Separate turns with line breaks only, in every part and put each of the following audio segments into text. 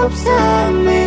cukup semi.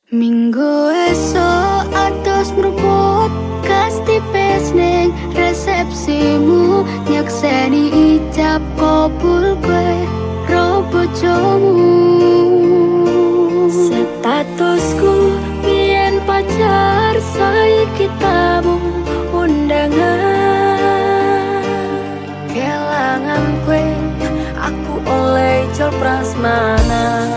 Minggu esok atus mruput kastipes ning resepsimu, nyakseni ijab kabul kowe ro bojomu. Statusku biyen pacar, saiki tamu undangan. Kelangan kowe aku oleh jol prasmanan.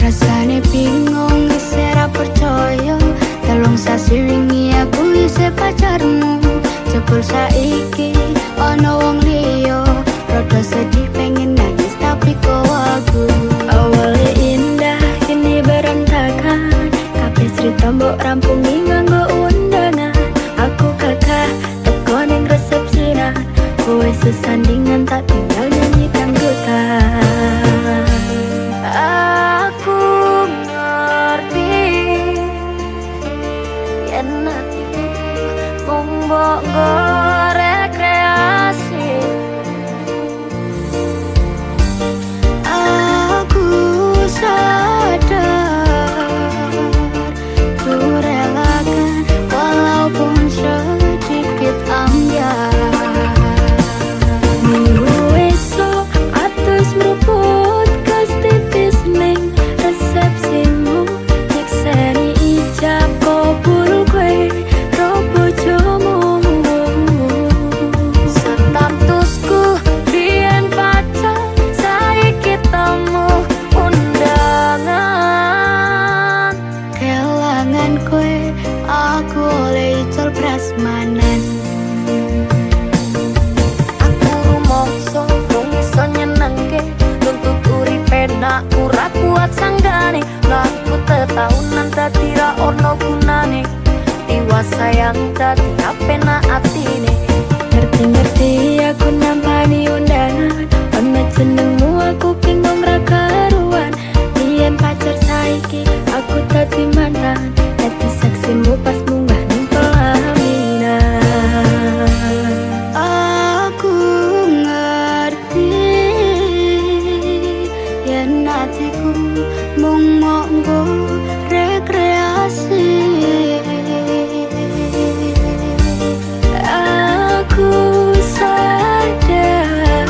Rasane bingung isih ra percaya, telung sasi wingi aku isih pacarmu. Jebul saiki ana wong liya, rada sedih pengen nangis tapi kok aku. Awale indah kini berantakan, kabeh cerita mbok rampungi nganggo undangan. Aku kakak teko ning resepsinan, kowe sesandingan tak tinggal nyanyi dangdutan. mok nggo rekreasi. Aku sadar ku relakan walaupun sedikit ambiar. Minggu esok atus meruput kastipis ning resepsimu, nyekseni ijab kabul kue robo jomu. Statusku biyen pacar, saiki temu undangan. Kelangan kue aku oleh icul prasmanan. Nak ora kuat sanggane, ngaku tetahunan dadi ra ono gunane. Tiwas sayang dadi apenak atine. Ngerti-ngerti aku nampani undangan, ana jenengmu aku bingung ra karuan. Yen pacar saiki aku dadi mantan, dadi saksimu pas munggah ning pelaminan. Aku ngerti yen hatiku mung mok nggo rekreasi. Aku sadar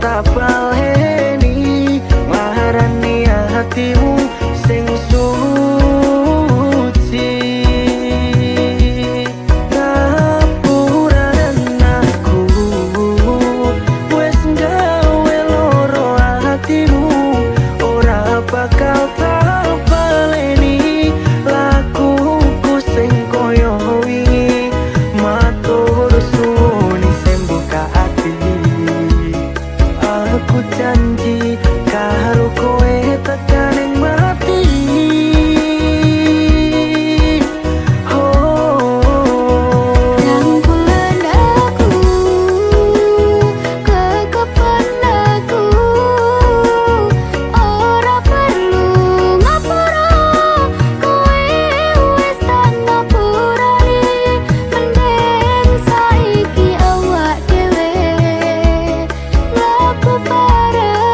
tak baleni nglarani hatimu sing suci. Ngapuran aku wes gawe loro hatimu, ora bakal tak baleni lakuku sing koyo wingi. Matur suwun sing buka ati, aku janji karo kowe tekan ing mati.
Rangkulan aku, kekepan aku, ora perlu ngapura, kowe wis tak ngapurani. Mending saiki awak dhewe laku bareng.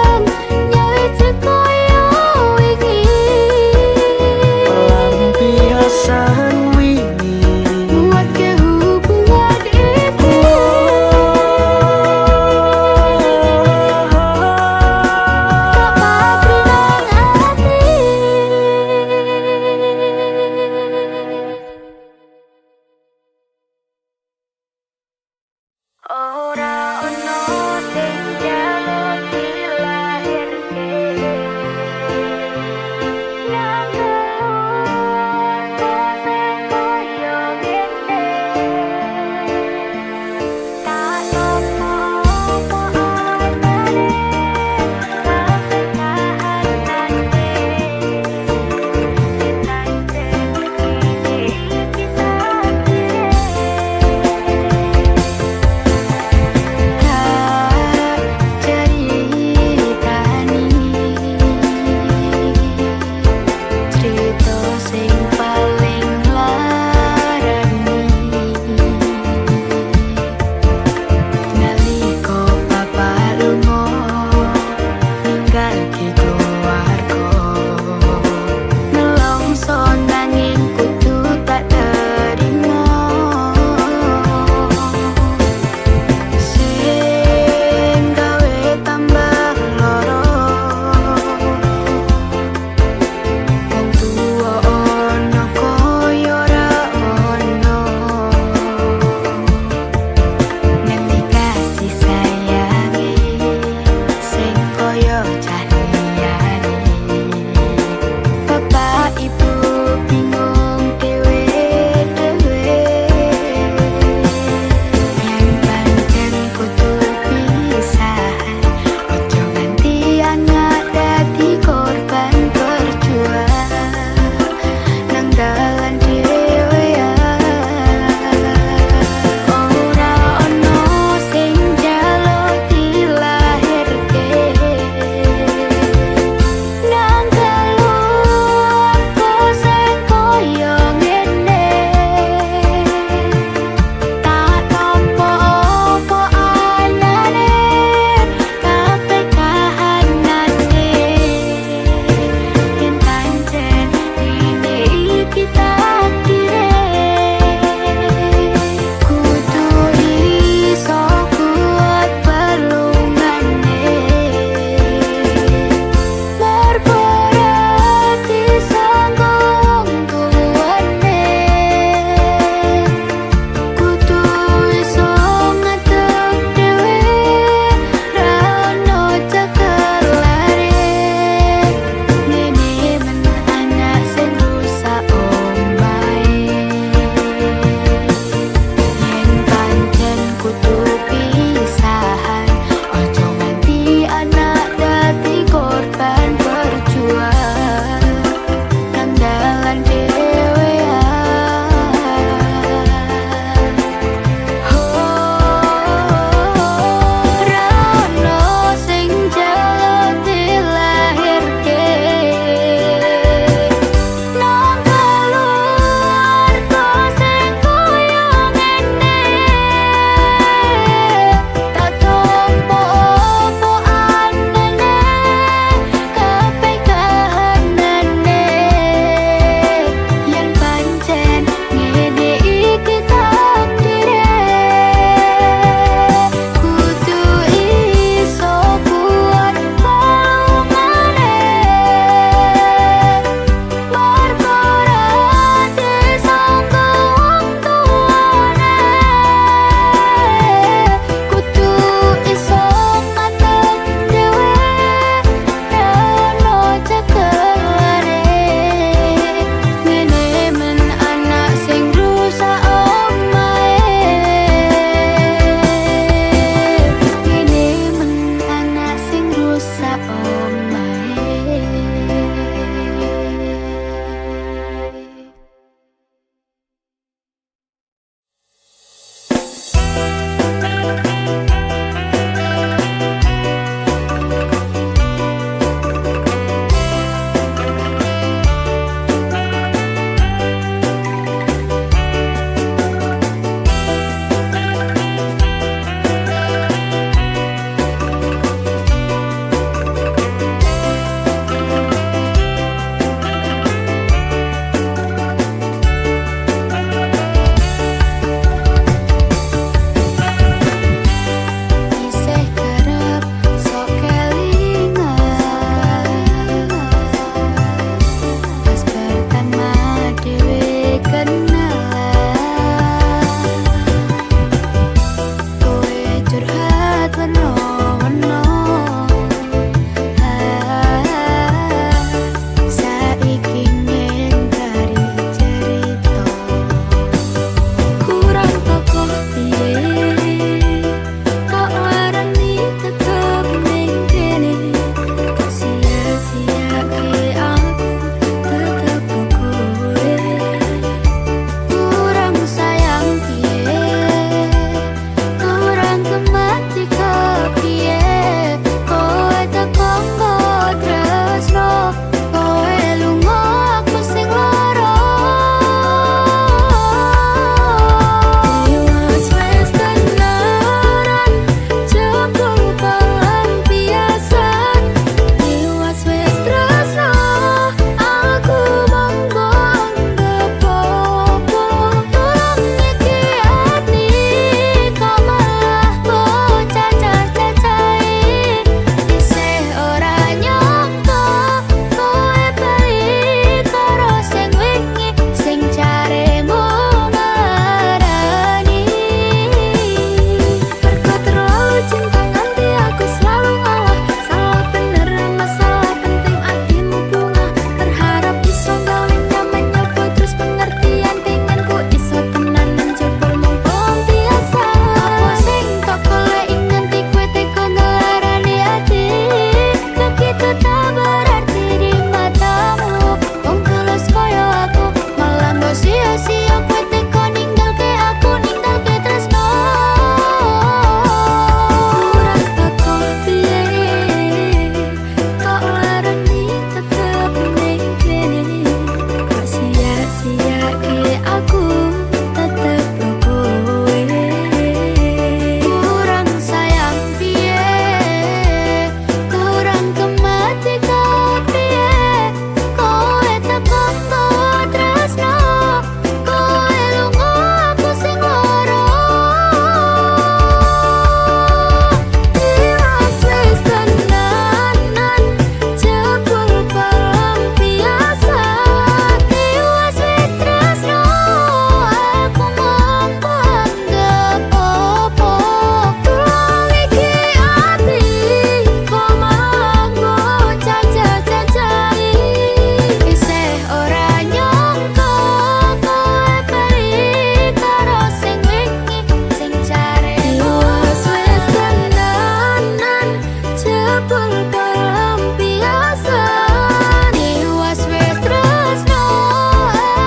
kepung pelampiasan Iwas wis tresno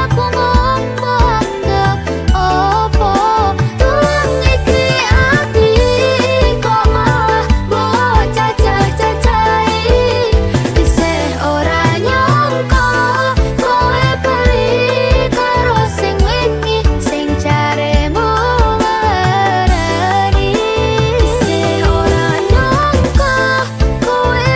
aku ngomong gak opo Tulung iki ati kok malah bocah cacah-cacai Isih ora nyangka kowe bali karo sing wingi sing jaremu ngereni Isih ora nyangka kowe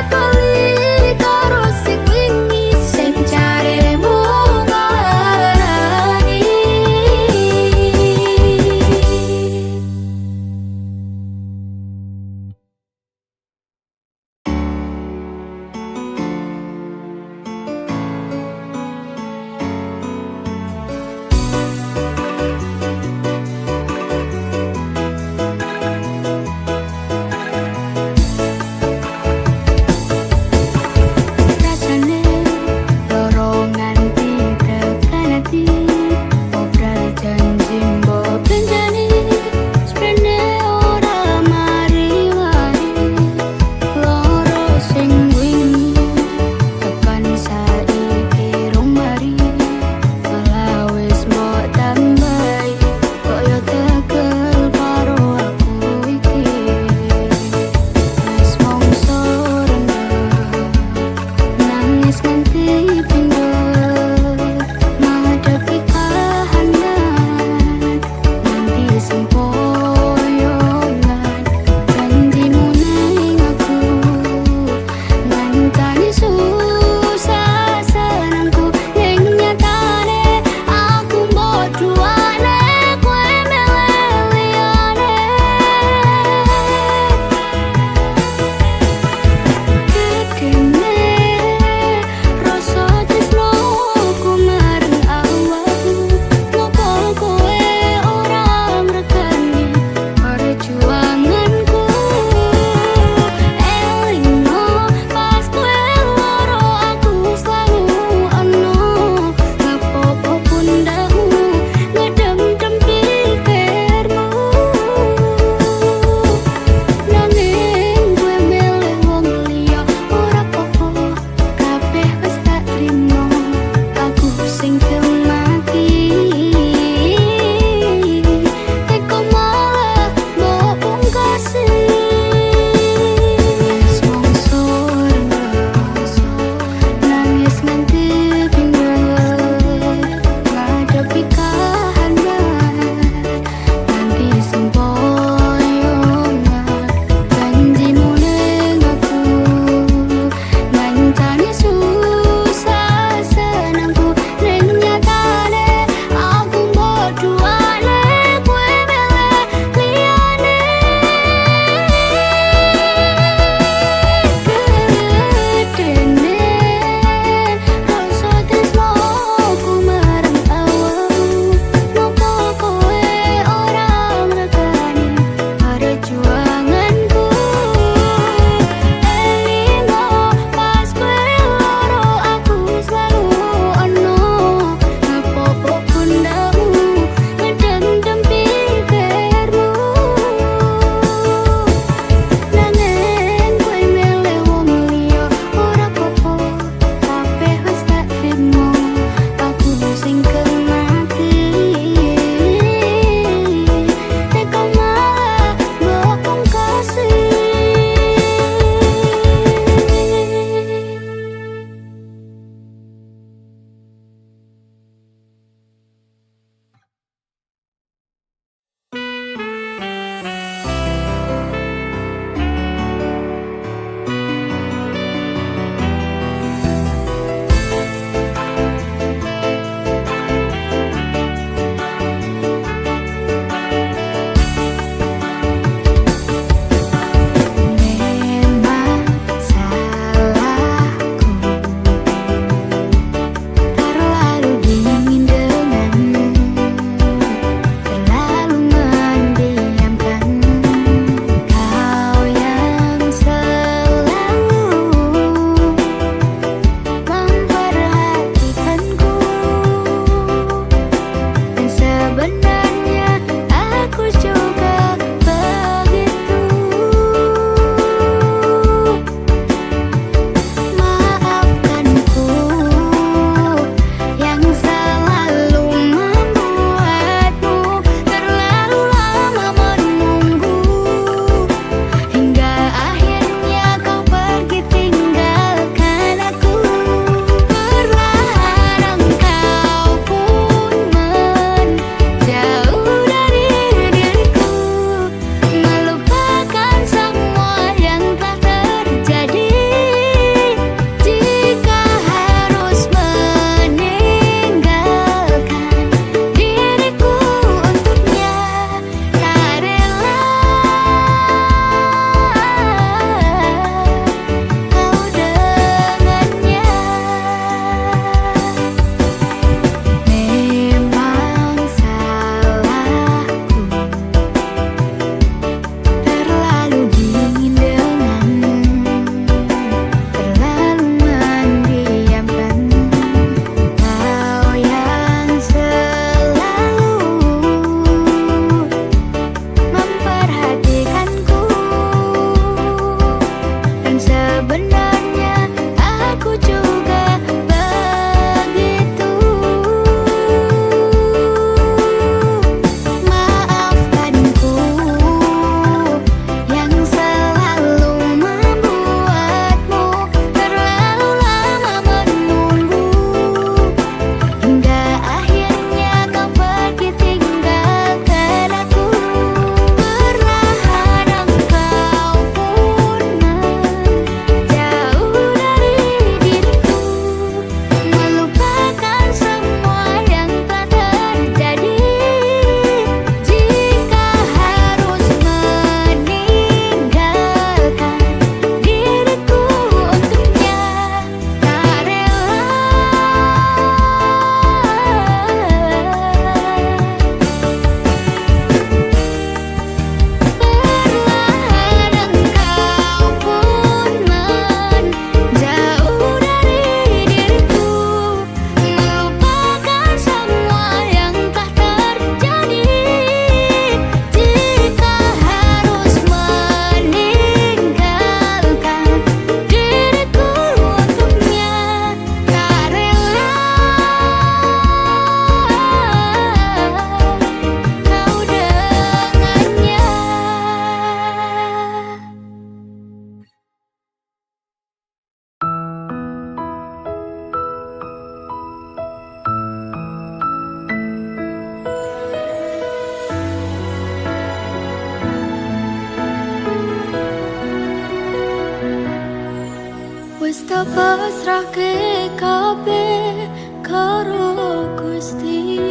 tak pasrahke kabeh karo Gusti.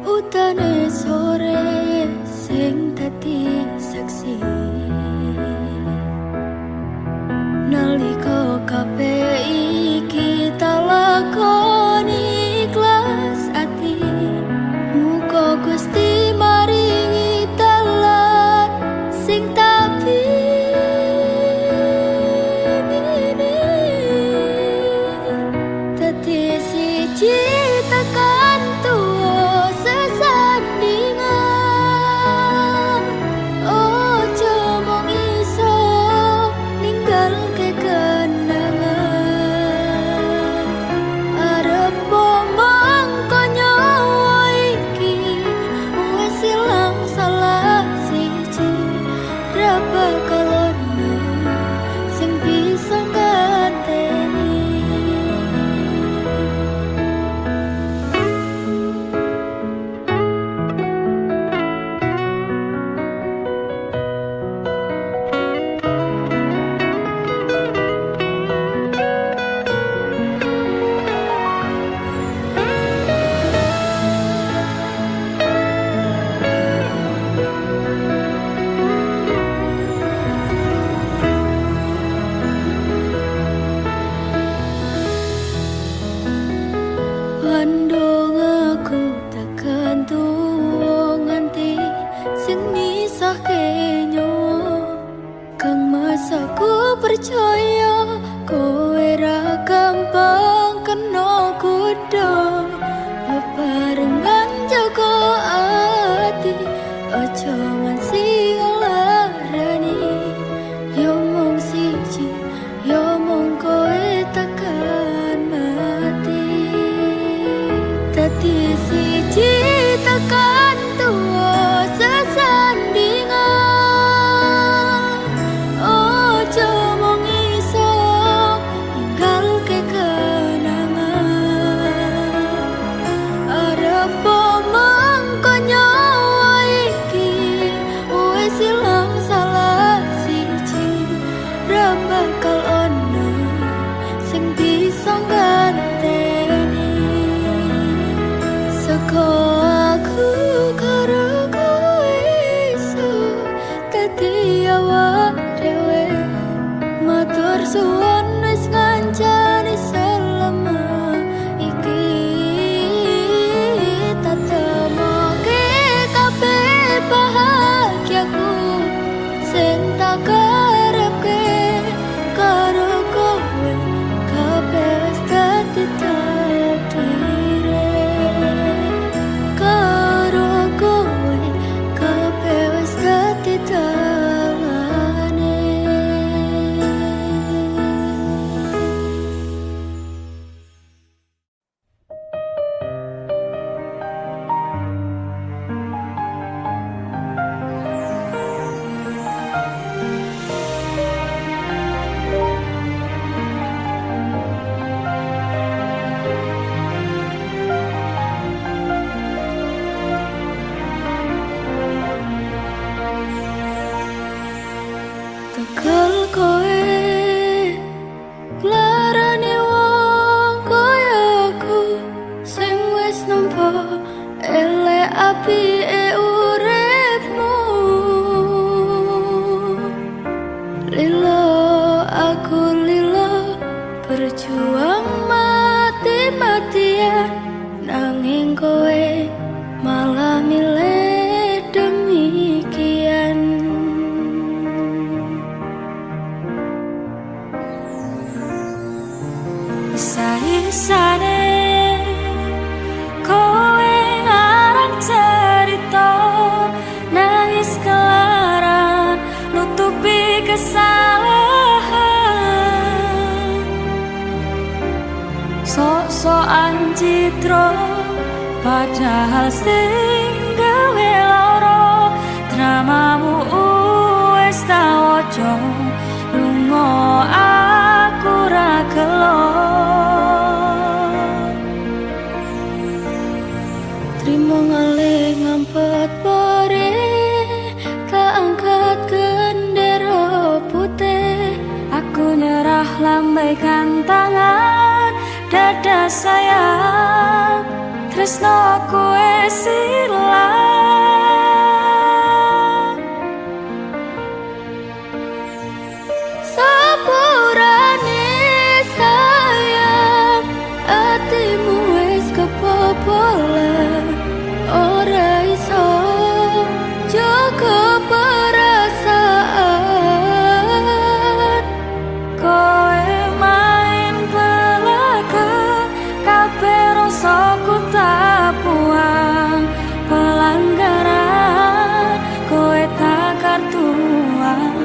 Utane sore sing dadi saksi, nalika kabeh iki tak lakoni ikhlas ati. Muga Gusti maringi dalan sing tak citakan tuwa sesandingan. Ojo mung iso ninggalke kenangan. Arep pomong nyawa iki wis ilang salah siji. Ra bakal ono sing bisa nganteni. Andong aku tekan tuwa nganti sing misahke nyawa. Kang mas aku percaya kowe ra gampang kena godha. Bebarengan jaga ati, aja nganti ngelarani. Yo mung siji, yo mung kowe tekan mati. Dadi siji tekan tuwa sesandingan. Ojo mung iso ninggalke kenangan. Arep pomong nyawa iki wis ilang salah siji. Ra bakal ono sing bisa nganteni. Seko aku karo kowe iso dadi awak dhewe. Matur suwun wis ngancani selama iki. Tak temoke kabeh bahagiaku sing tak karepke karo kowe. Kabeh wis dadi takdire. Karo kowe kabeh wis dadi dalane. Tekel kowe larane wong kaya aku sing wis nampa elek apike uripmu. Lilo aku lilo berjuang mati-matian, nanging kowe malah milih demikian. Isa-isane kowe ngarang cerita, nangis kelaran nutupi kesalahan. Sok-sokan citra padahal sing gawe lara. Dramamu wis tak waca, lunga aku ra gelo. Trimo ngalih ngampet pare, tak angkat gendera putih. Aku lambaikan tangan dada sayang tresnoku wis ilang sepurane sayang atimu wis kebobolan ora iso jaga perasaan kowe main belakang kabeh rasaku tak buang pelanggaran kowe tak kartu abang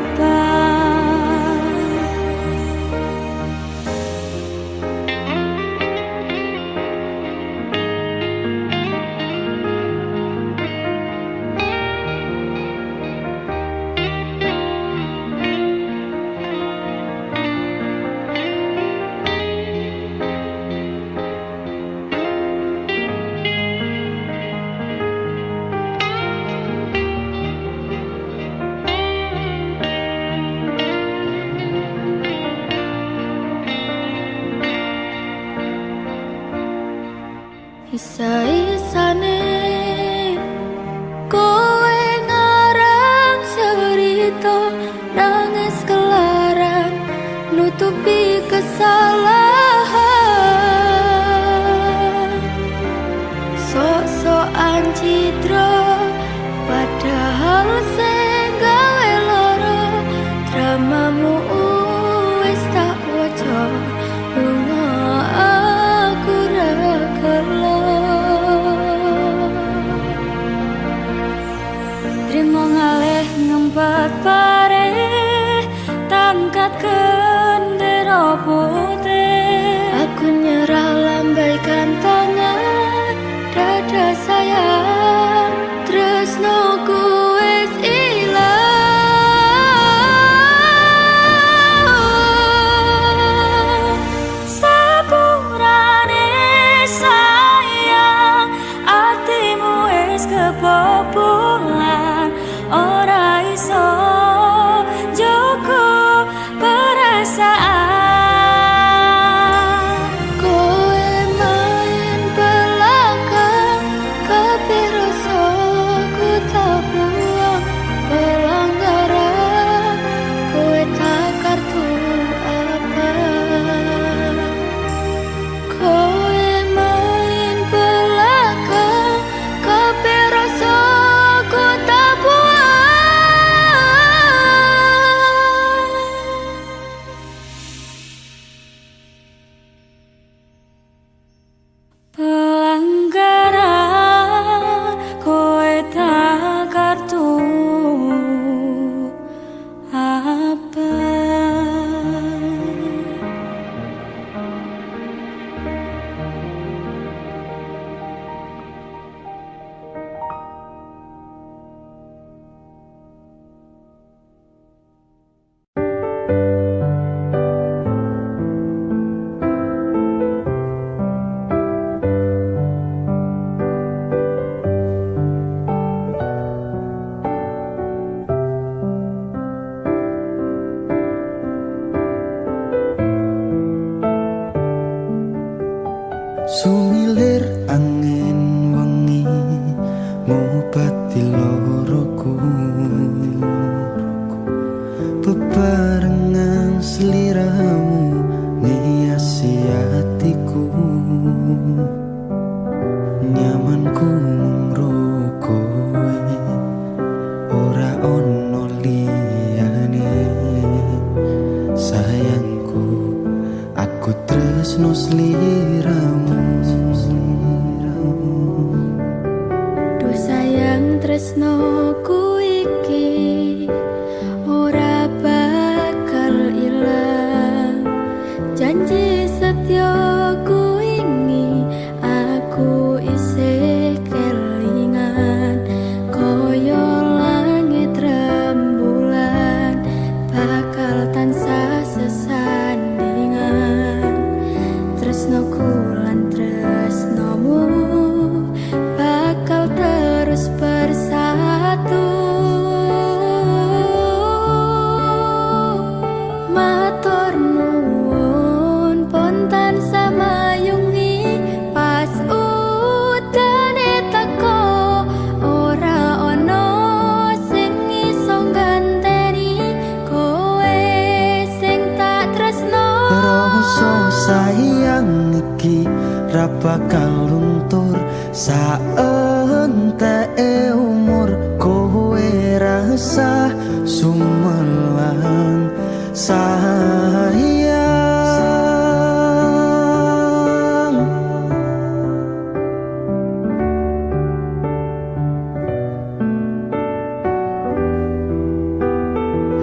isa-isane kowe ngarang cerita nangis kelaran nutupi kesalahan sok-sokan citra padahal sing gawe lara dramamu wis tak waca lunga aku ra gelo trimo ngalih ngempet pare tangkat kendera putih aku nyerah lambaikan tangan dada sayang tresnoku wis ilang sepurane sayang atimu wis kebobolan ora iso jaga perasaan kowe main belakang kabeh rasaku tak buang pelanggaran kowe tak kartu abang kowe main belakang kabeh rasaku tak buang pelanggaran kowe tak kartu abang
Sumilir angin wengi ngobati loroku bebarengan seliramu ngiasi hatiku nyamanku mengrokowe ora ono liyane sayangku aku tresno sliramu
duh sayang tresnoku iki ora bakal ilang janji setyaku ini aku isih kelingan koyo langit rembulan bakal tansah sesandingan tresnoku lan
ra bakal luntur saenteke umur kowe rasa sumelang sayang.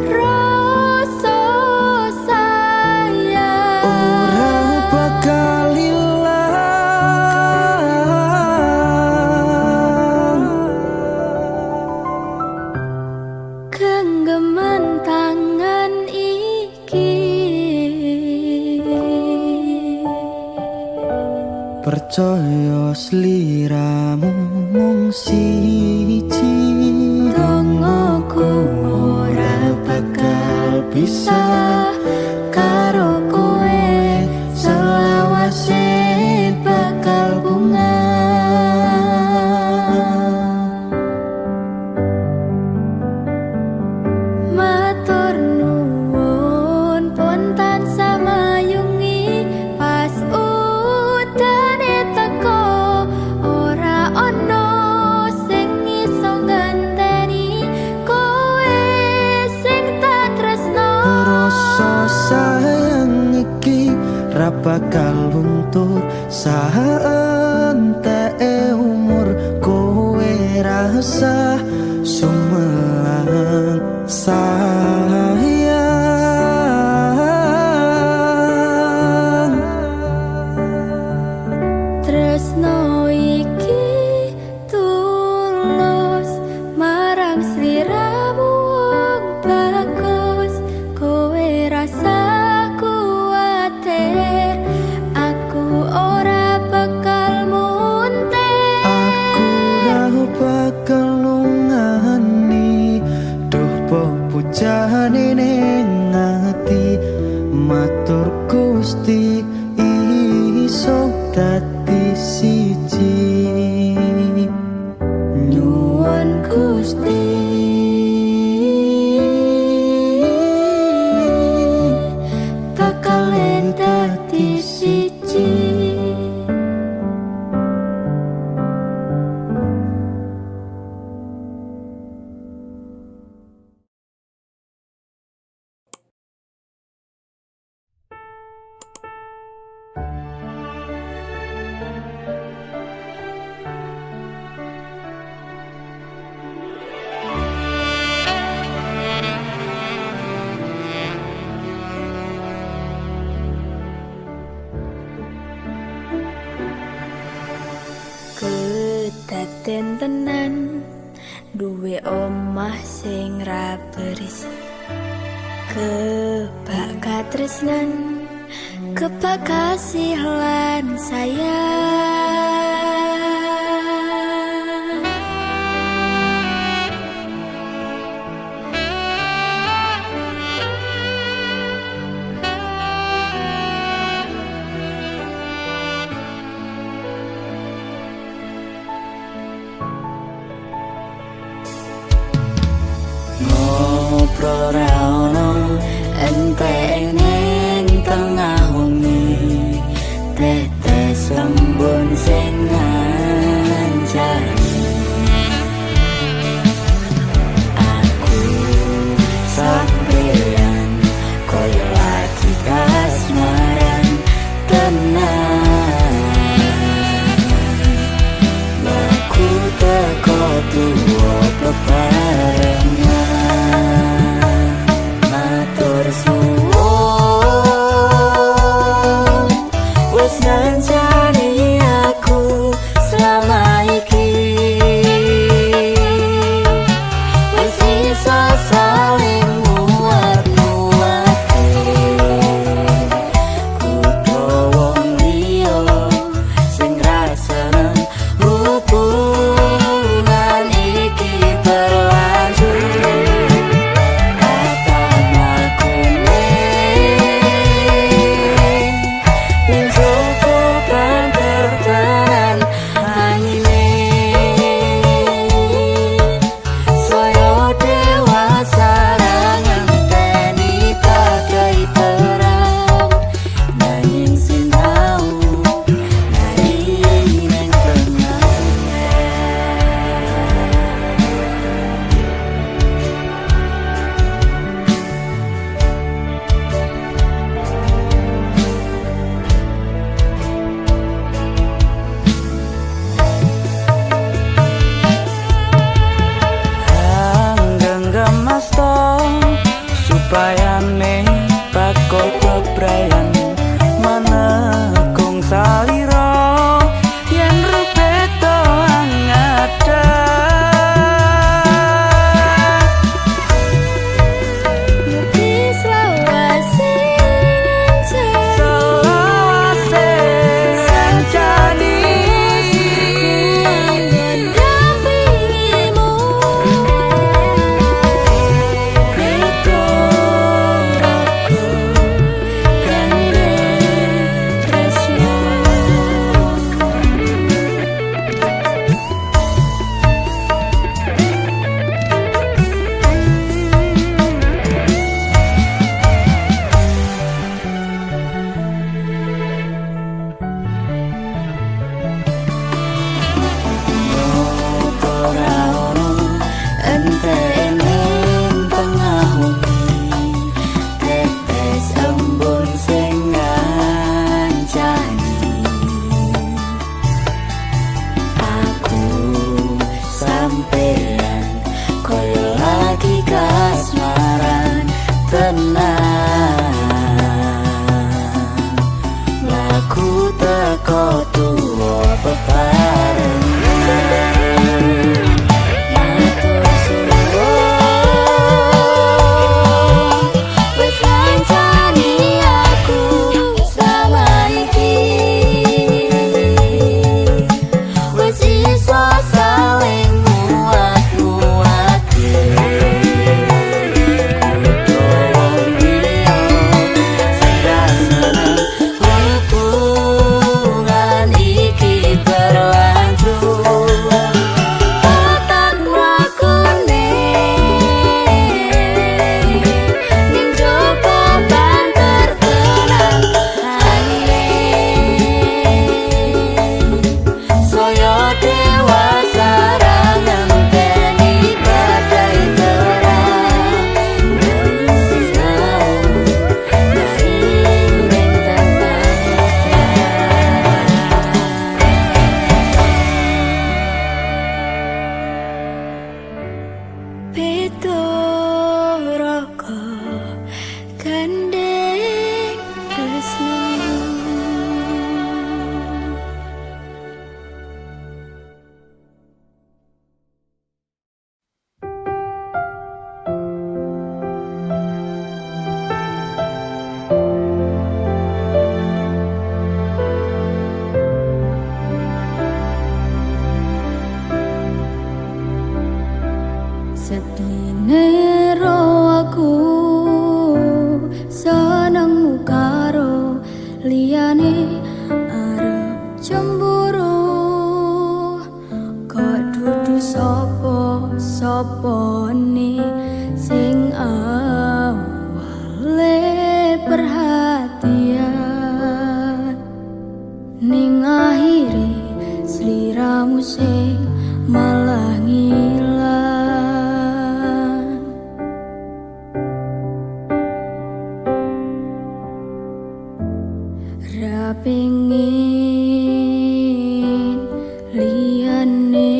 Rasa sayang
Ora bakal ilang,
genggaman tangan iki
percaya sliramu mung siji.
dongoku ora bakal bisa karo kowe selawase bakal bunga. Matur nuwun pun tansah mayungi pas udane teko ora ono sing iso ngenteni kowe sing tak tresno.
Rasa sayang iki ra bakal luntur saenteke umur kowe rasa sumelang sayang.
Tresno iki tulus marang sliramu wong bagus. Kowe rasa kuwatir aku ora bakal muntir.
Aku ra bakal nungani duh pujane ning ati. Matur Gusti iso dadi siji.
Nyuwun Gusti bakal dadi siji. Kedaden tenan duwe omah sing ra berisik, kebak katresnan, kebak kasih lan sayang. Ngobrol ra ono enteng ning tengah wengi, tetes lembun gandeng tresno. Sedine ro aku senengmu karo liyane arep cemburu, kok dudu sapa-sapane sing awale perhatian, ning akhire sliramu sing malah ngilang. Ra pengin liyane,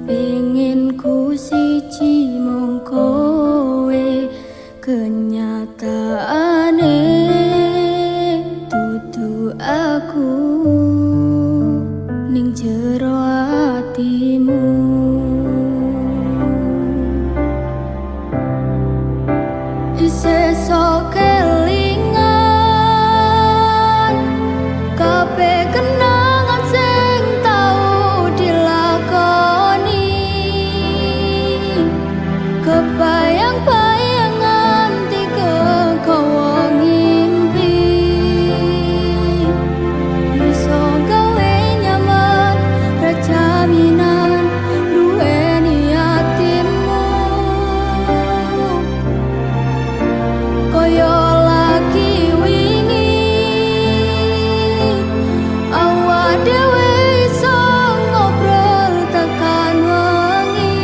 pengin ku siji mung kowe, kenyataane dudu aku ning jero atimu. Isih sok kelingan kabeh kenangan sing tau dilakoni, kebayang-bayang nganti kegawa ngimpi, iso gawe nyaman rajaminan duweni atimu, koyo lagi wingi awak dhewe iso ngobrol tekan wengi,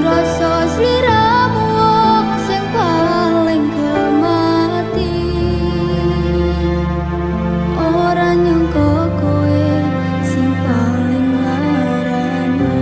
ngrasa sliramu wong sing paling kemati, ora nyangka kowe sing paling larani.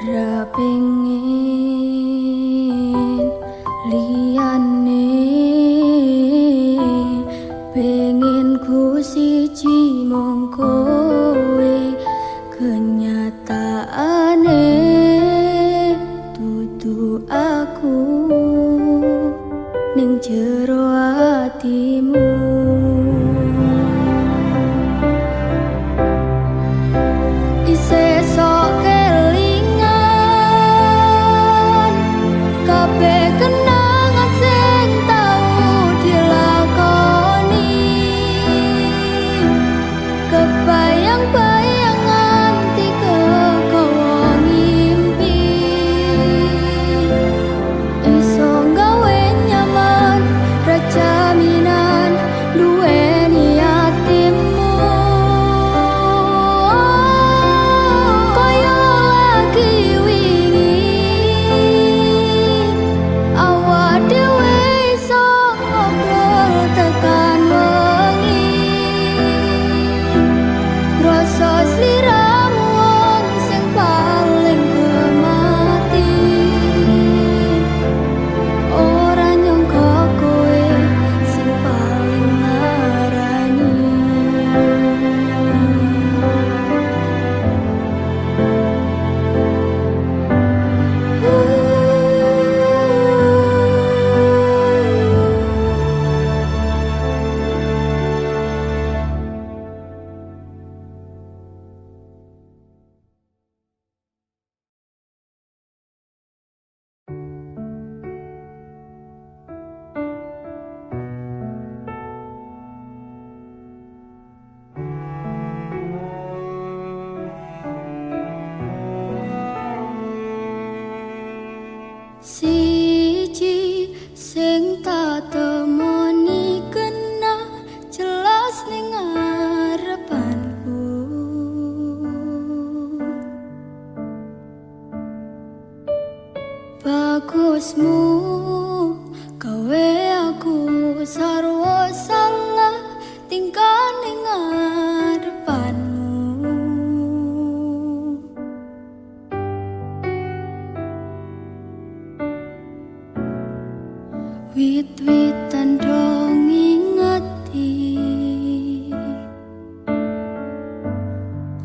Ra pengin liyane, pengin ku siji mung kowe, kenyataane dudu aku ning jero atimu. Isih sok kelingan kabeh kenangan sing tau dilakoni, kebayang-bayang nganti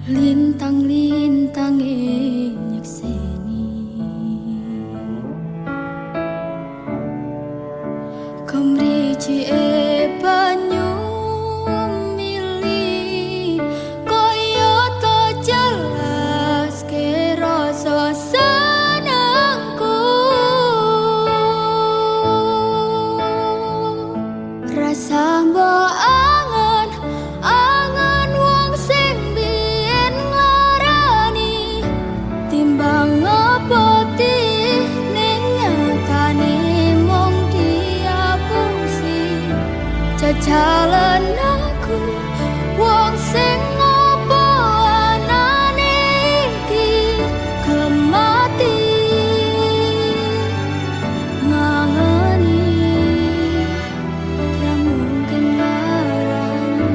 Lintang-lintang nyekseni Kemriji banyu mili Kaya to jelas ke rasa senengku Rasa mbok angen angen wong sing biyen nglarani timbang ngopoti ning nyatane mung diapusi jajalan aku wong sing ngopo anane iki kemati ngangeni ra mungkin larani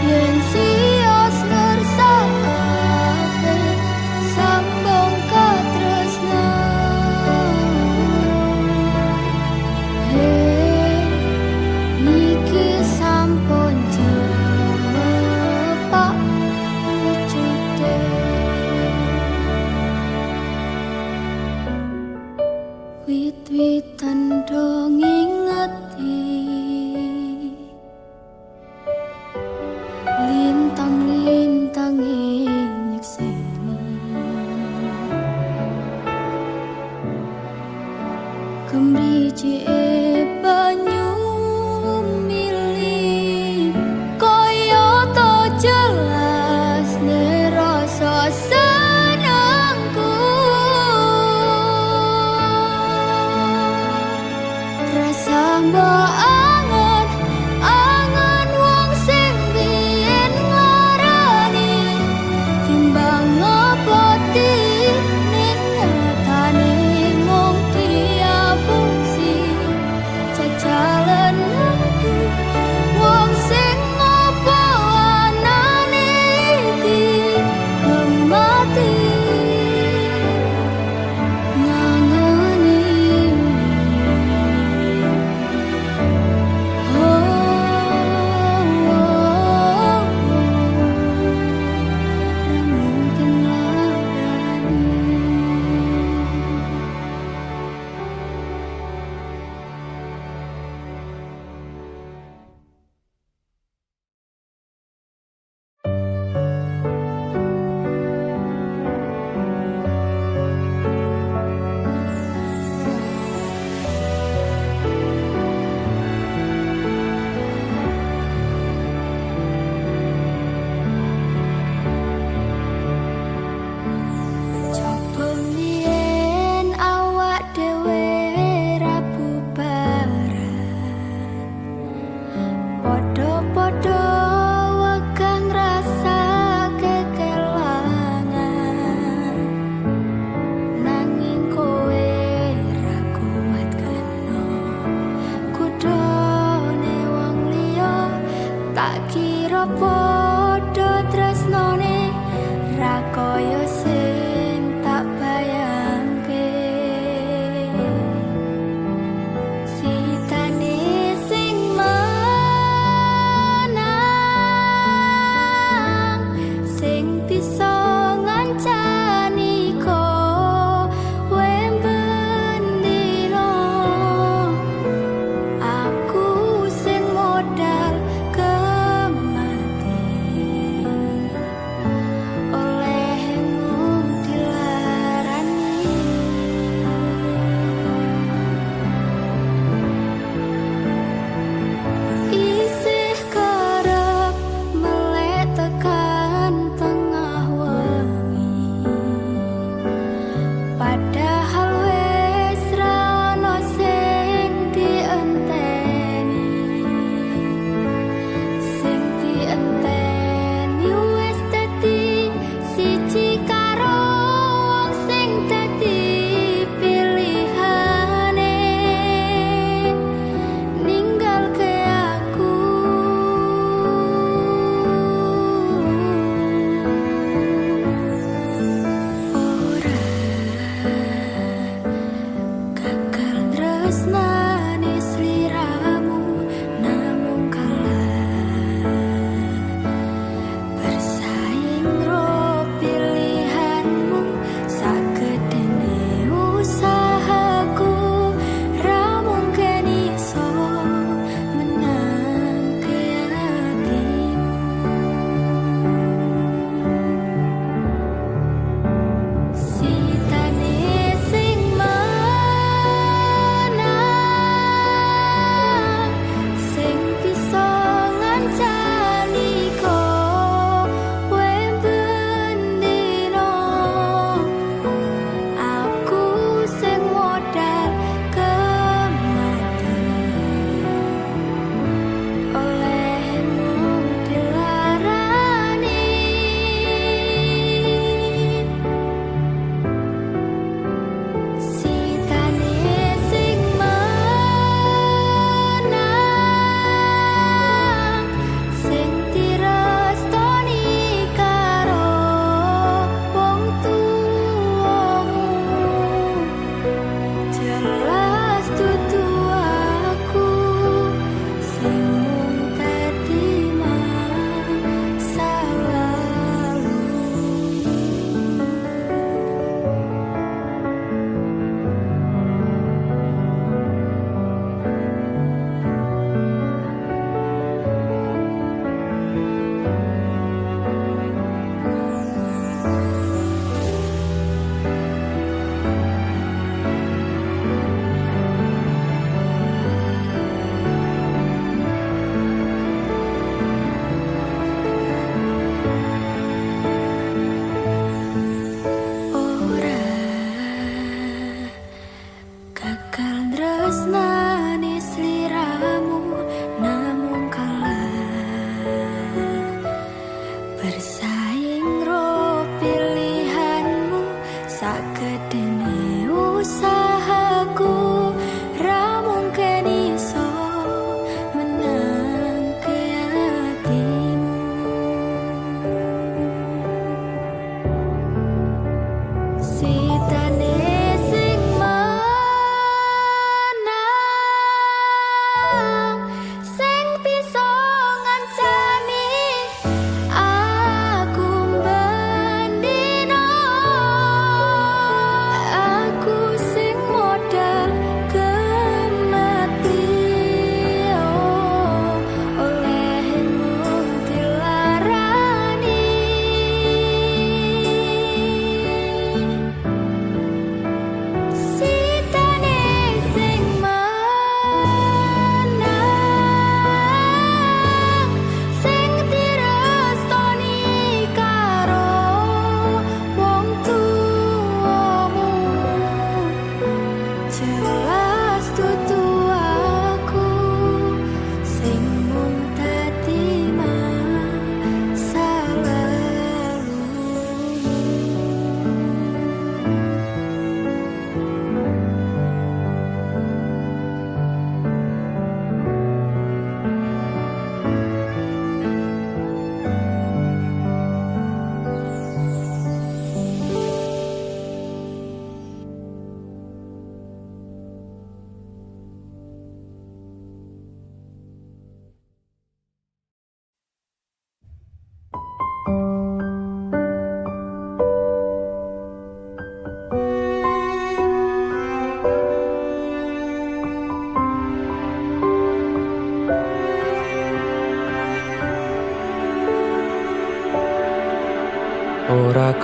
yen sios ngersakake sambung katresnan niki sampun jemepak wujude wit-witan do ngingeti Lintang-lintang nyekseni Kemriji banyu mili Kaya to jelas ne rasa senengku Rasa mbok angen angen wong sing biyen nglarani timbang ngopoti ning nyatane mung diapusi jajalan aku wong sing ngopo anane iki kemati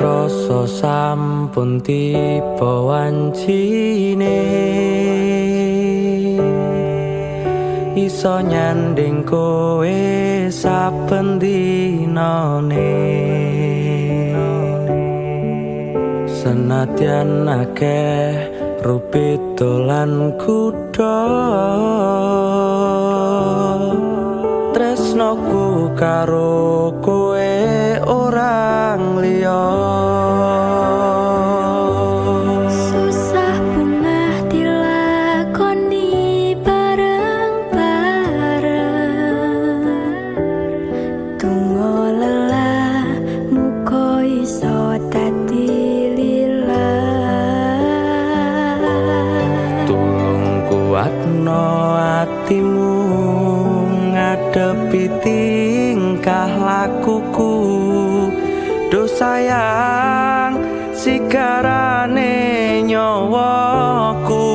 krasa sampun tiba wancine iso nyanding kowe saben dinane senadyan akeh rupit dolan kuda tresnoku karo kowe orang liya
susah bungah dilakoni bareng-bareng tunggu lelah muka iso dadi lillah
tulung kuatno atimu ngadepi tingkah lakuku do sayang sigarane nyawaku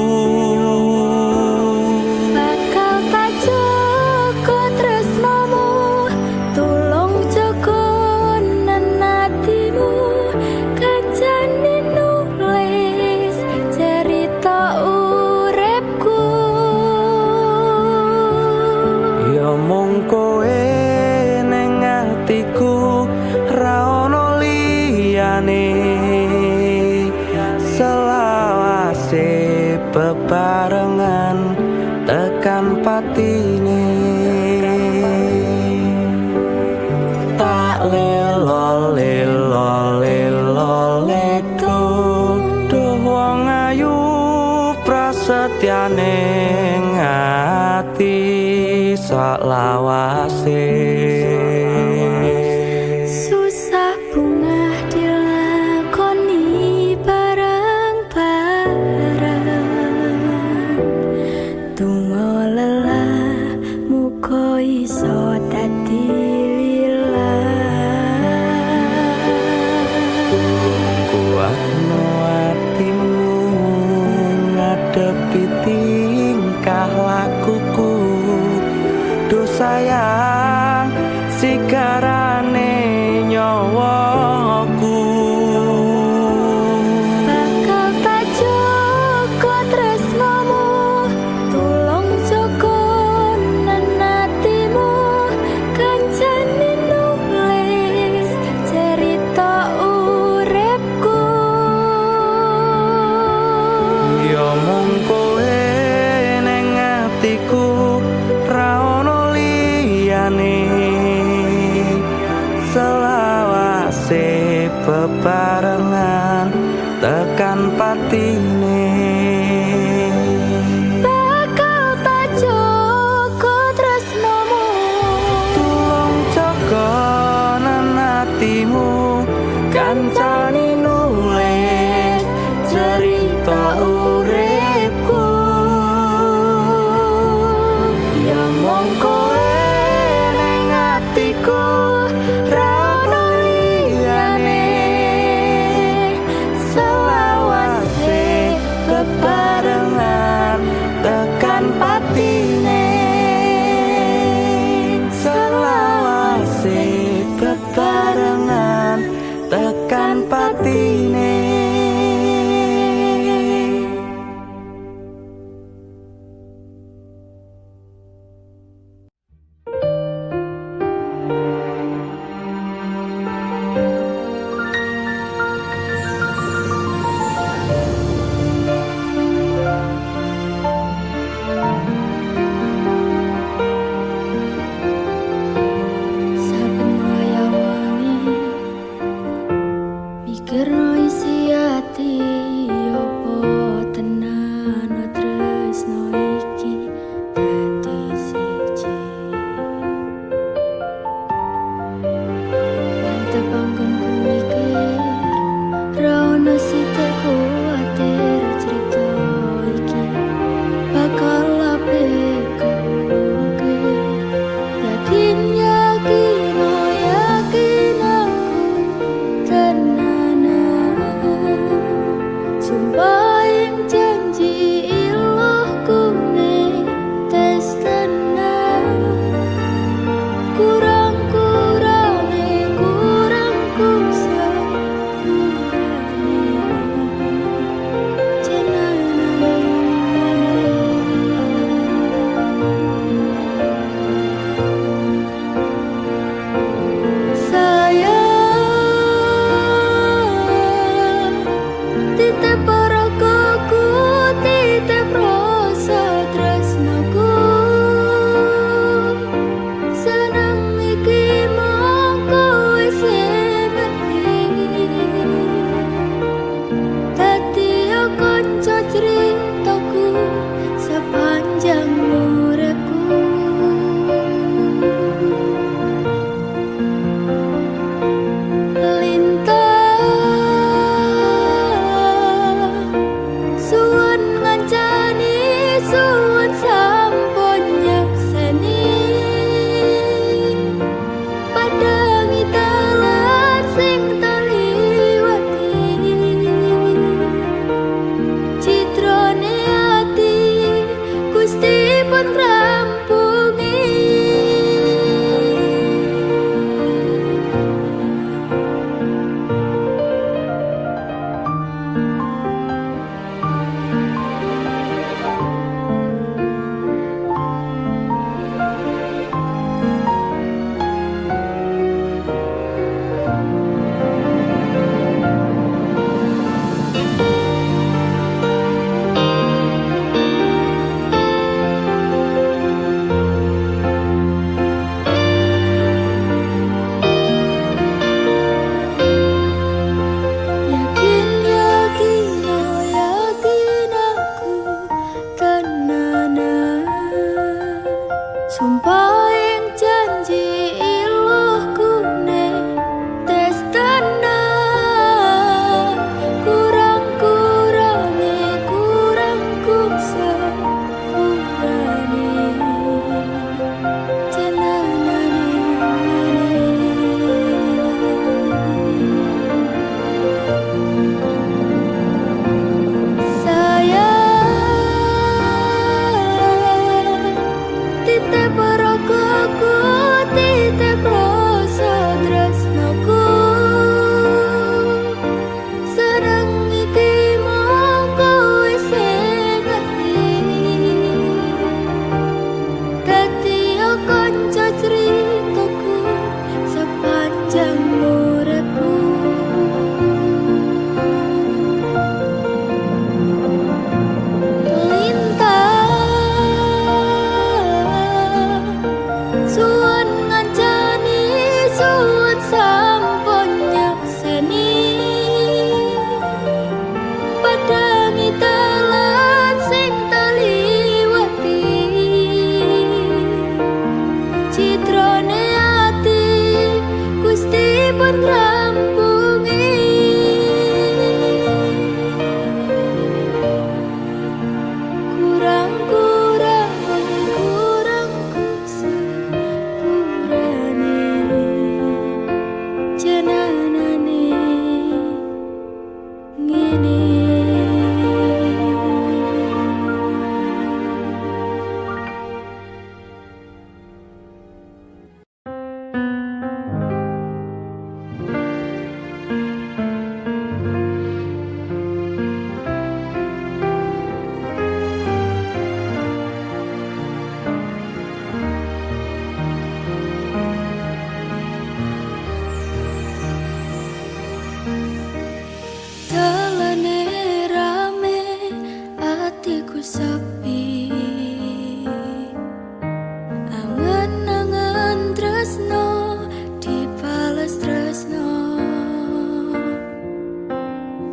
bakal tak jaga tresnamu tulung jaga nenatimu kancane nulis cerita uripku
ya mung kowe ning atiku ra ono liyane selawase bebarengan tekan patine tak lelo lelo lelo ledo doh wong ayu prasetyane ngati sak lawase
susah bungah dilakoni bareng-bareng tunggu lelah muka iso dadi lillah
kuatno atimu ngadepi tingkah lakuku do sayang sigarane nyawaku
bakal tak jaga tresnamu tulung jaga nenatimu kancane nulis cerita uripku
ya mung kowe ning atiku ra ono liyane selawase bebarengan tekan patine
bakal tak jaga tresnamu
tulung jaga nenatimu kancane nulis cerita uripku ya mung kowe ning atiku ra ono liyane selawase bebarengan tekan patine selawase bebarengan tekan patine
saben wayah wengi mikirno isi ati opo tenan tresno iki dadi siji mantep anggonku mikir ra ono sithik kuwatir cerita iki bakal apik yakin yakin oh yakin aku tenanan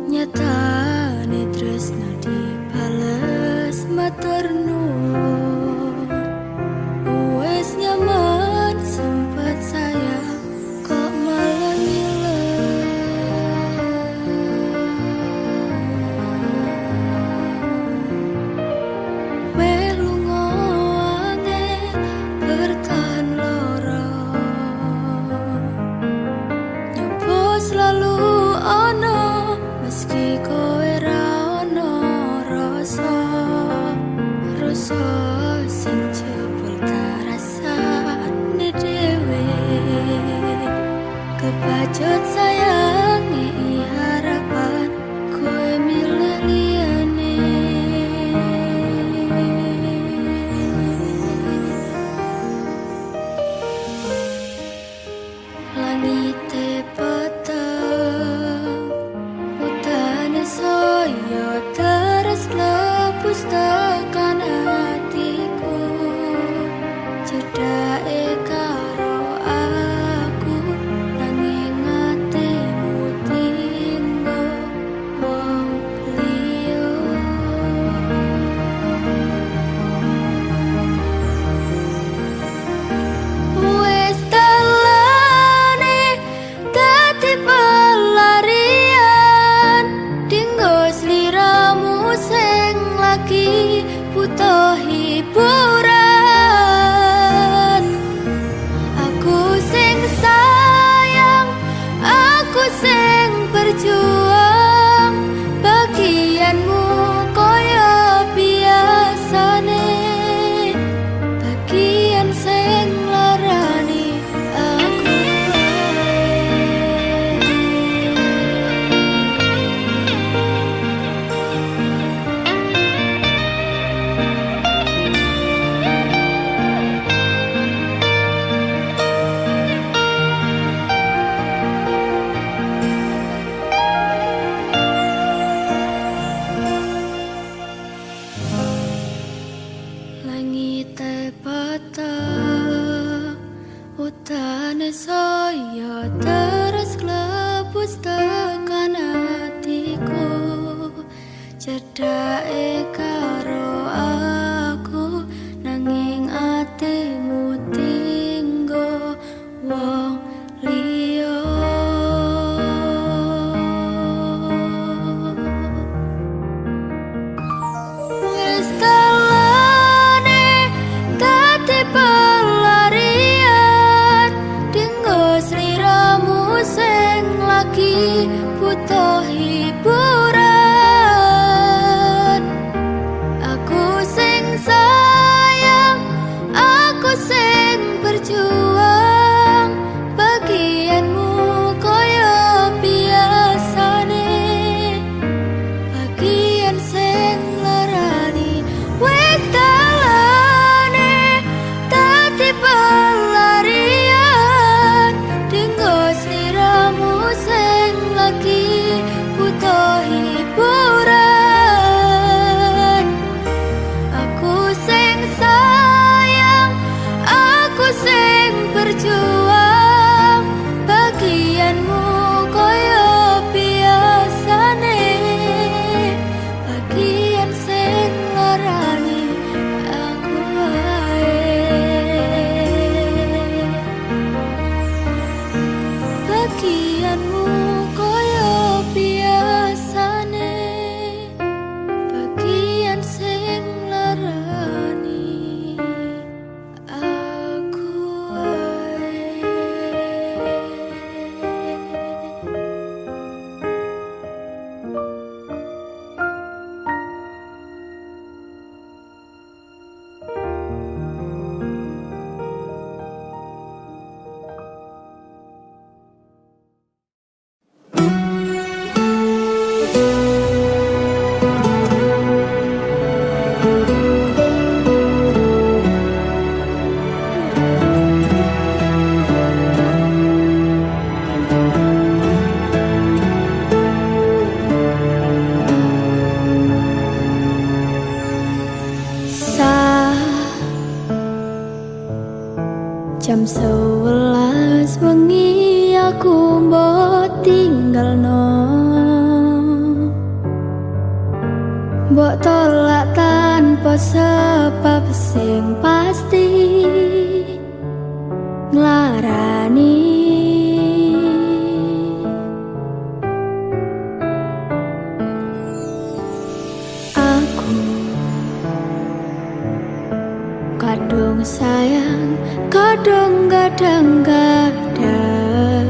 Nyatane tresno dibales matur nuwun. Wes nyaman sempat saya kok malah melu ngoange bertahan loro. Nyoba selalu ono meski kowe ra ono rasa sing jebul tarasane dhewe. Kepacut sayangi harapan kowe milih liyane. Langite peteng utane saya terus lebus tekan hatiku. Cedake karo aku nanging atimu tinggo wong liya. Wes dalane dadi pelarian dinggo sliramu sing lagi butuh hiburan. Aku sing sayang, aku sing berjuang, bagianmu koyo biasane, bagian sing larani aku langite peteng utane saya terus klebus tekan hatiku. Cedake karo aku nanging atimu tinggo wong liya. Wes dalane dadi pelarian dinggo sliramu sing lagi butuh hiburan. Aku sing sayang, aku sing berjuang, bagianmu koyo biasane, bagian sing larani. Wes dalane dadi pelarian dinggo sliramu sing lagi butuh hiburan. Aku sing sayang, aku sing berjuang, bagianmu koyo biasane, bagian sing larani aku wae, bagianmu koyo biasane, bagian sing larani aku wae. Jam 11 wengi aku mbok tinggalno. Mbok tolak tanpa sebab sing pasti nglarani. Aku kadung sayang, kadung kadang-kadang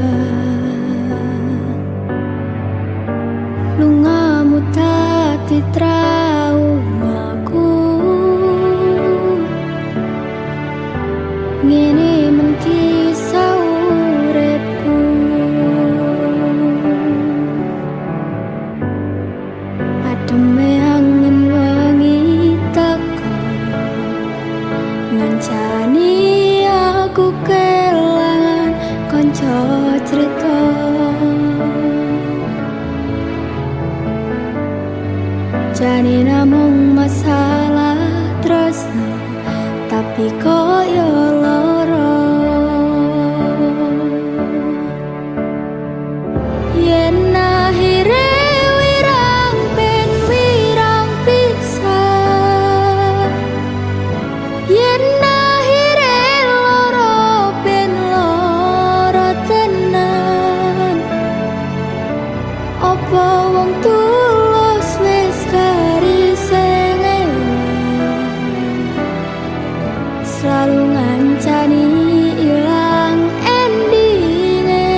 lungamu dadi traumaku. Ngene men kisah uripku, ademe angin wengi teko ngancani aku kelangan kanca cerita. Jane namung masalah tresno, tapi koyo loro. Yen akhire wirang ben wirang pisah, yen akhire loro ben loro tenan. Apa wong tulus wis karisene selalu ngancani ilang endinge.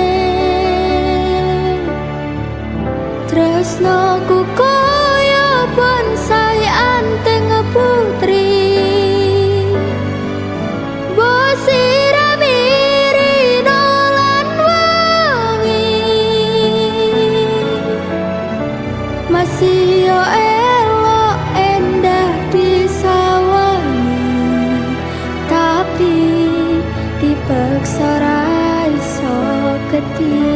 Tresnoku koyo bonsai anteng putri, mbok siramiri nolan wangi. Masih yo elok endah disawani, tapi dipaksa ra iso gedhi.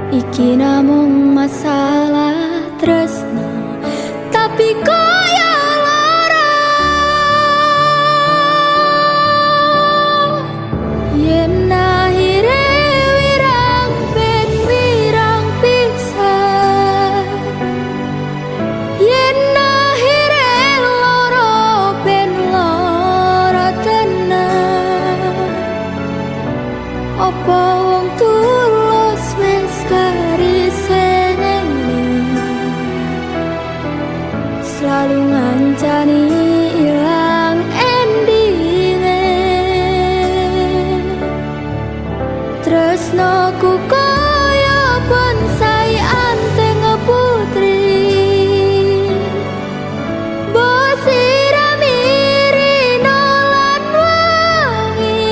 Iki namung masalah tresno, tapi koyo lara. Yen akhire wirang ben wirang pisah, yen akhire loro ben loro tenan. Apa wong tulus wis karisene selalu ngancani ilang endinge. Tresnoku koyo bonsai anteng putri, mbok siramiri nolan wangi.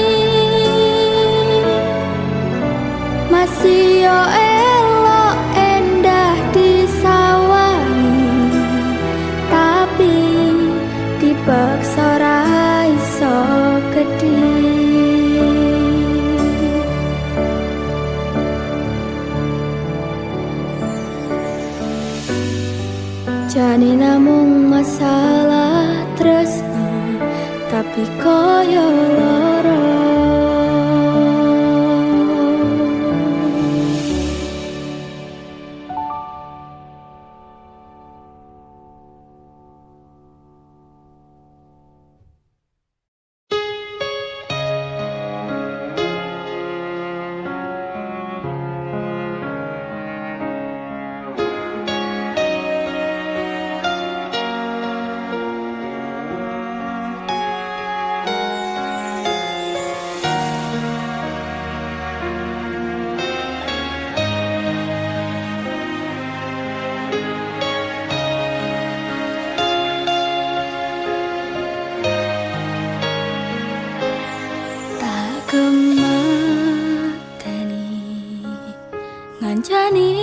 Masih yo elok endah disawani, tapi dipaksa ra iso gedhi. Jane namung masalah tresno, tapi koyo loro.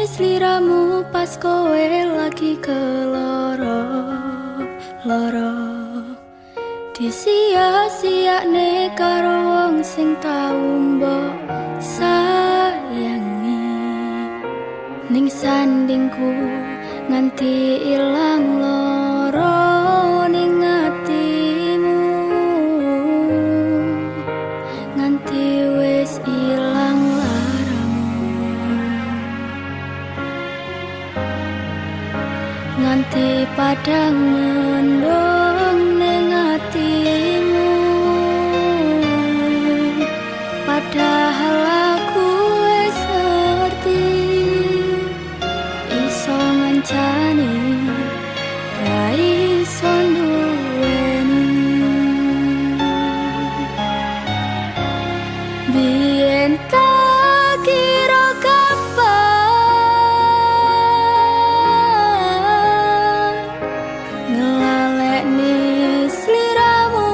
sliramu pas kowe lagi keloro-loro. Disia-siakne karo wong sing tau mbok sayangi. Ning sandingku nganti ilang loro ning atimu, nganti wis ilang laramu, nganti padang mendung ning atimu. Padahal aku wis ngerti iso ngancani ra iso nduweni. Biyen tak kira gampang ngelalekne sliramu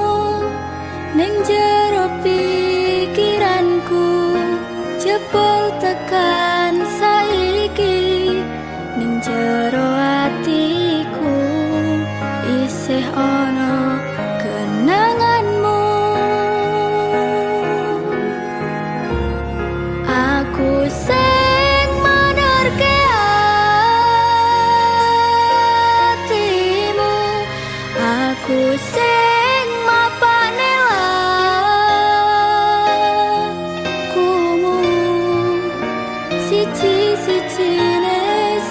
ning jero pikiranku. Jebul tekan saiki ning jero atiku isih ana kenanganmu. Aku sing menerke atimu, aku sing mapane lakumu. Siji-sijine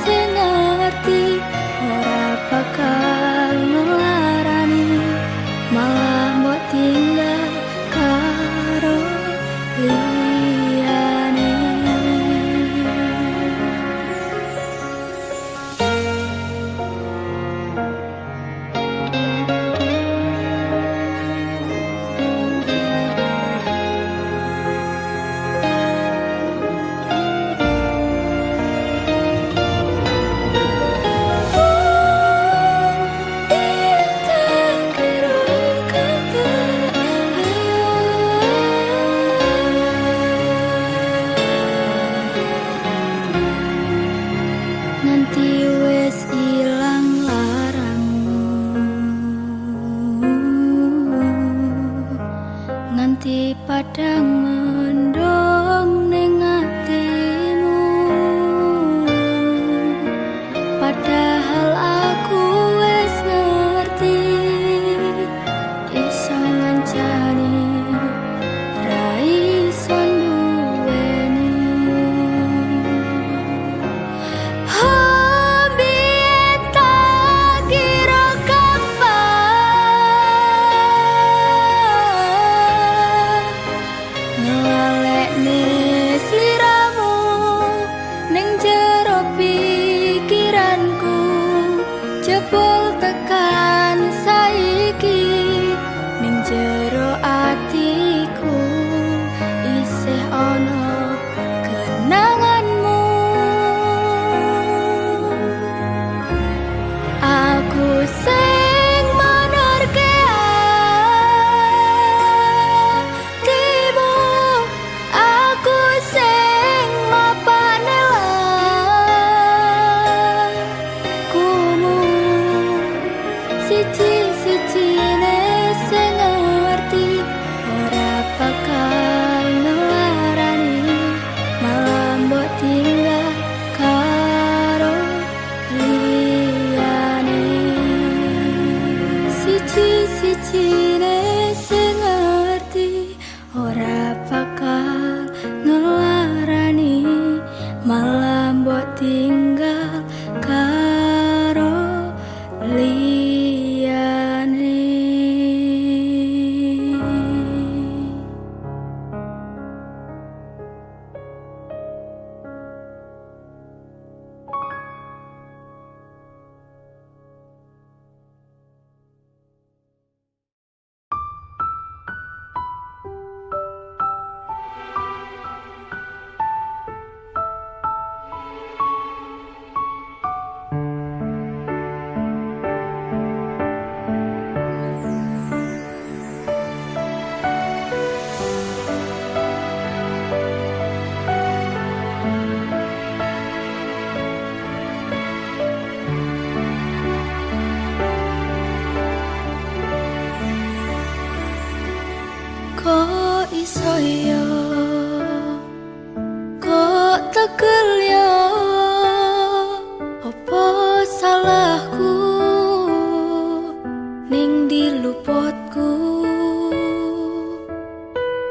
sing ngerti ora bakal ngelarani, malah mbok tinggal karo liyane. Nanti wis ilang laramu, nganti padang mendung ning atimu. Padahal aku wis ngerti iso ngancani ra iso nduweni. Biyen tak kira gampang ngelalekne sliramu ning jero pikiranku. Jebul tekan saiki ning jero atiku isih ana kenanganmu. Aku sing menerke atimu, aku sing mapane lakumu. Siji-sijine sing ngerti ora bakal ngelarani, malah mbok tinggal karo liyane. Siji-sijine sing ngerti ora bakal ngelarani, malah mbok tinggal karo liyane. Kok iso yo, kok tegel yo, apa salahku ning diluputku,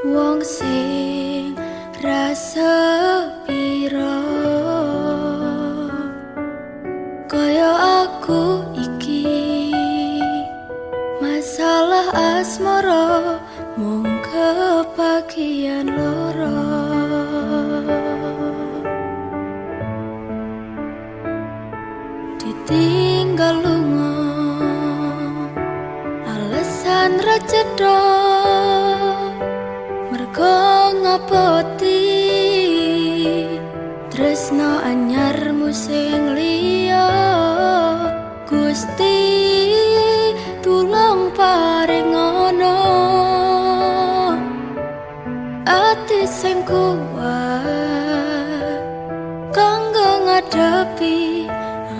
wong sing rasa piro kaya aku iki, masalah asmara mung kebagian loro. Ditinggal lunga alasan ra cetha, mergo ngapoti tresno anyarmu sing liya. Gusti tulung paringono ati sing kuat kanggo ngadepi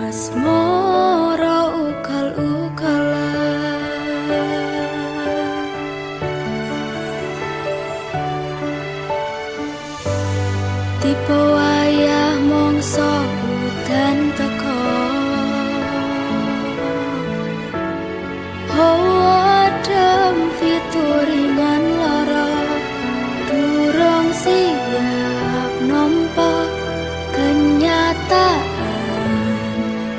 asmara ugal-ugalan. Tipe wayah mongso udan teko, adem fituringan lara, durung siap nampa kenyataan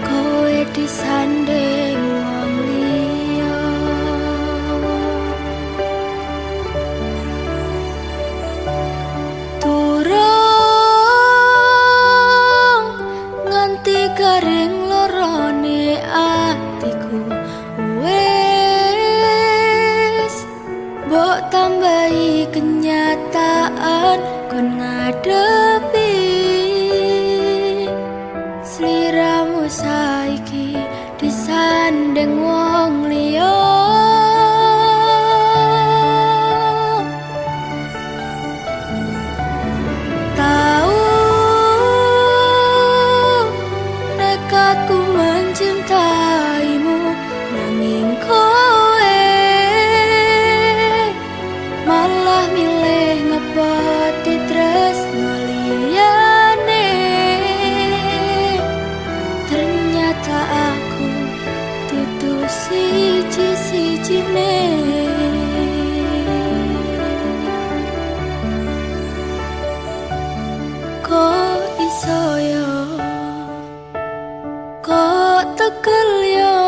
kowe disanding wong liya. Durung nganti garing lorone atiku, mbok tambahi kenyataan kon ngadepi sliramu saiki disanding wong liya. Tahu nekatku mencintaimu, nanging kowe malah milih ngepoti tresno liyane. Ternyata aku dudu siji-sijine. Kok iso yo, kok tegel yo,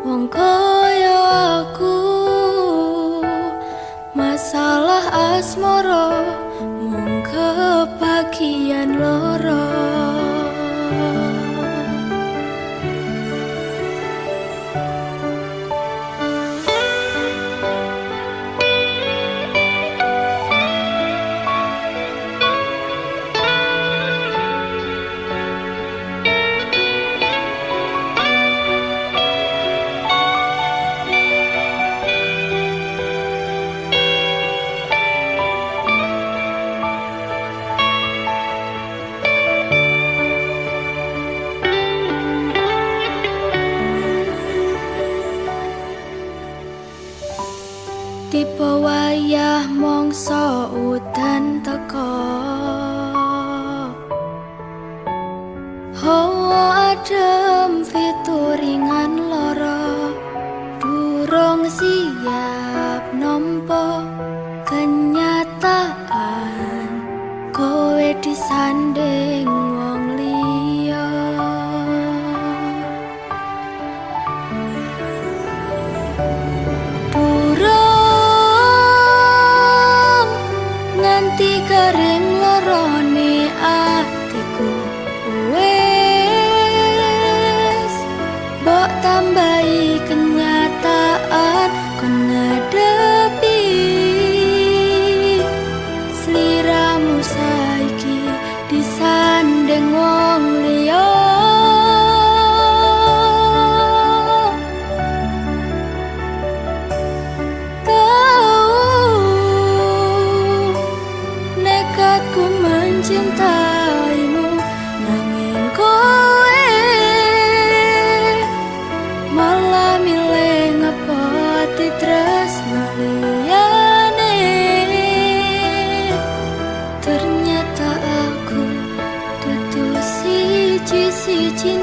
wong kaya aku, masalah asmara mung kebagian loro. Tipe wayah mongso udan teko, hawa adem fituringan lara, durung siap nampa kenyataan kowe disanding wong liya. Nganti garing lorone atiku, wes mbok tambahi kenyataan kon ngadepi sliramu saiki disanding wong liya. siji-siji